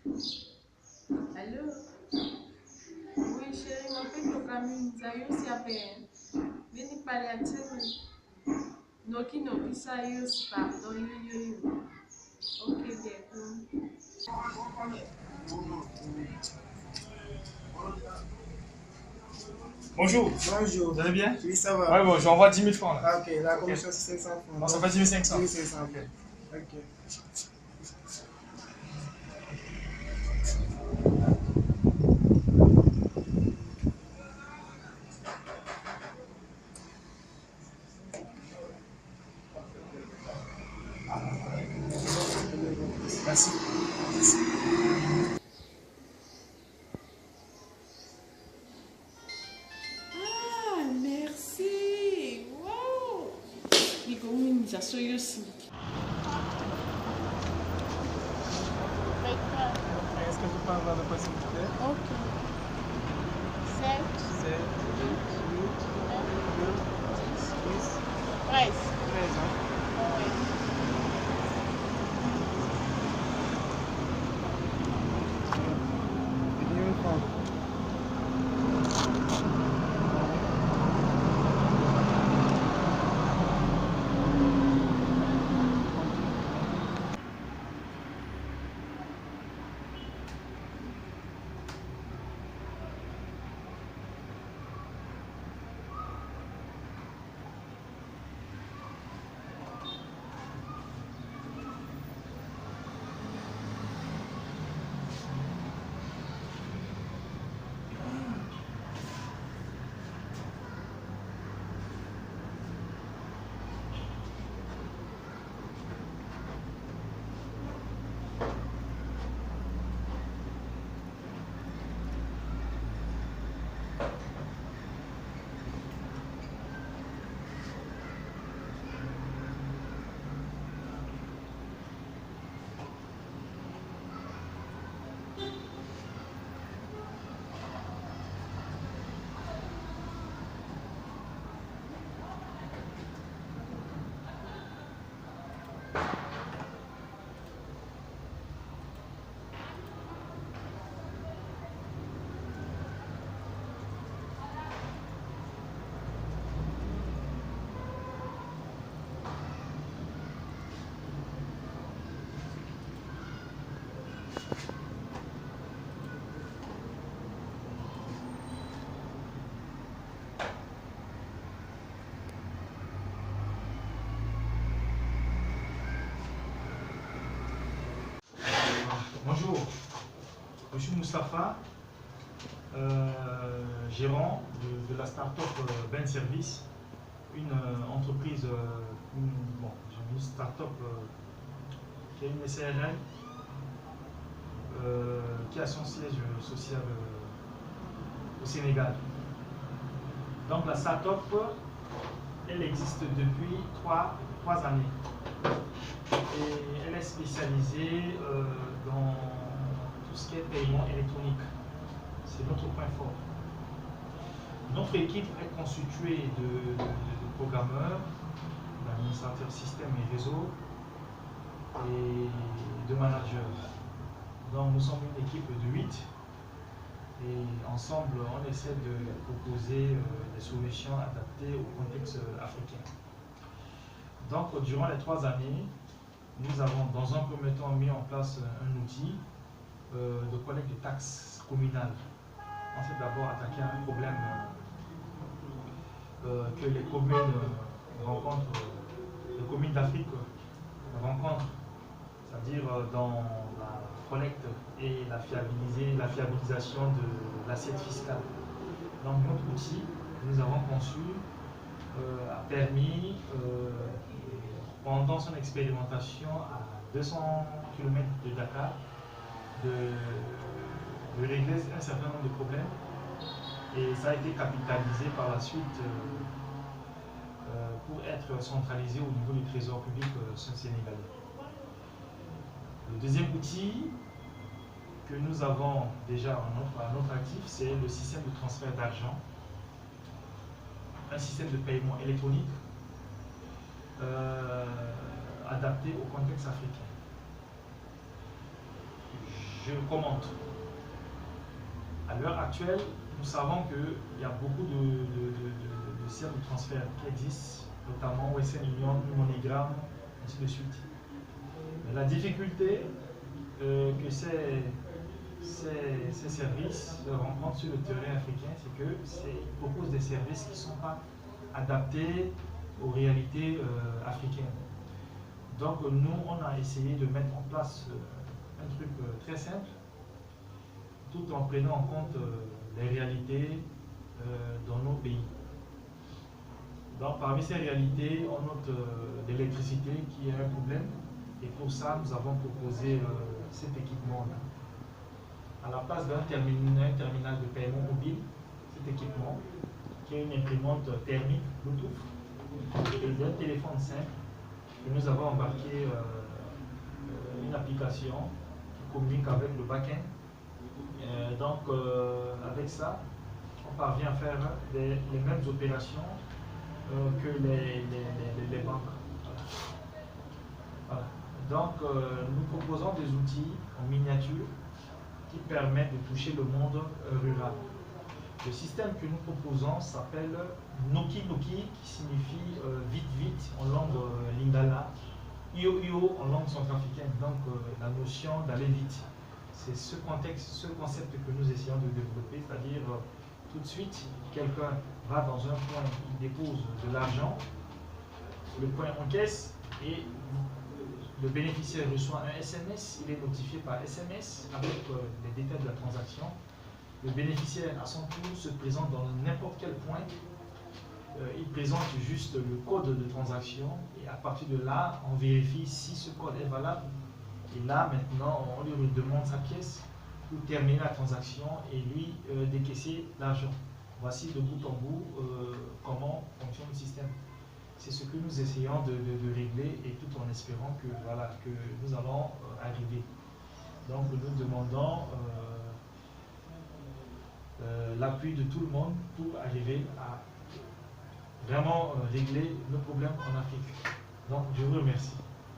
Allô? Oui, chérie, mon fait que Camille, ça y est, aussi à peine. Vini palliative. Noki noki, ça y est, aussi, pardon, yo. Ok, d'accord. Bonjour. Bonjour. Vous allez bien? Oui, ça va. Ouais, bon, j'envoie 10 000 francs là. Ah, ok, la commission c'est 500 francs. Non, ça fait 10 500. 10 500. Ok. Ok. Merci. Ah, merci. Wow. Iko mimi za so yo si. Est-ce que tu peux avoir la possibilité? Ok. 7, 7, 8, 9, 10, 13. 13 ans. Et 10 000 francs. Bonjour. Je suis Moustapha, gérant de la start-up Ben Service, une entreprise, une start-up qui est une SARL qui a son siège social au Sénégal. Donc la start-up, elle existe depuis trois années. Et elle est spécialisée dans tout ce qui est paiement électronique. C'est notre point fort. Notre équipe est constituée de programmeurs, d'administrateurs système et réseau et de managers. Donc nous sommes une équipe de 8 et ensemble on essaie de proposer des solutions adaptées au contexte africain. Donc durant les 3 années, nous avons dans un premier temps mis en place un outil de collecte de taxes communales. On s'est d'abord attaqué à un problème que les communes rencontrent, les communes d'Afrique rencontrent, c'est-à-dire dans la collecte et la fiabilisation de l'assiette fiscale. Donc notre outil que nous avons conçu a permis pendant son expérimentation à 200 km de Dakar de régler un certain nombre de problèmes et ça a été capitalisé par la suite pour être centralisé au niveau du trésor public sénégalais. Le deuxième outil que nous avons déjà à notre actif, c'est le système de transfert d'argent, un système de paiement électronique adapté au contexte africain. je commente. À l'heure actuelle, nous savons qu'il y a beaucoup de services de transfert qui existent, notamment Western Union, MoneyGram, ainsi de suite. Mais la difficulté que ces services rencontrent sur le terrain africain, c'est qu'ils proposent des services qui ne sont pas adaptés aux réalités africaines. Donc nous, on a essayé de mettre en place un truc très simple, tout en prenant en compte les réalités dans nos pays. Donc parmi ces réalités, on note l'électricité qui est un problème, et pour ça, nous avons proposé cet équipement-là. À la place d'un terminal de paiement mobile, cet équipement, qui est une imprimante thermique Bluetooth, et d'un téléphone simple, et nous avons embarqué une application qui communique avec le back-end. Donc, avec ça, on parvient à faire les mêmes opérations que les banques. Voilà. Donc, nous proposons des outils en miniature qui permettent de toucher le monde rural. Le système que nous proposons s'appelle Noki Noki, qui signifie vite vite en langue lingala, Io Io en langue centrafricaine, donc la notion d'aller vite. C'est ce contexte, ce concept que nous essayons de développer, c'est-à-dire tout de suite, quelqu'un va dans un point, il dépose de l'argent, le point encaisse et le bénéficiaire reçoit un SMS, il est notifié par SMS avec les détails de la transaction. Le bénéficiaire, à son tour, se présente dans n'importe quel point. Il présente juste le code de transaction et à partir de là, on vérifie si ce code est valable. Et là, maintenant, on lui demande sa pièce pour terminer la transaction et lui décaisser l'argent. Voici de bout en bout comment fonctionne le système. C'est ce que nous essayons de régler et tout en espérant que, voilà, que nous allons arriver. Donc nous demandons l'appui de tout le monde pour arriver à vraiment régler nos problèmes en Afrique. Donc je vous remercie.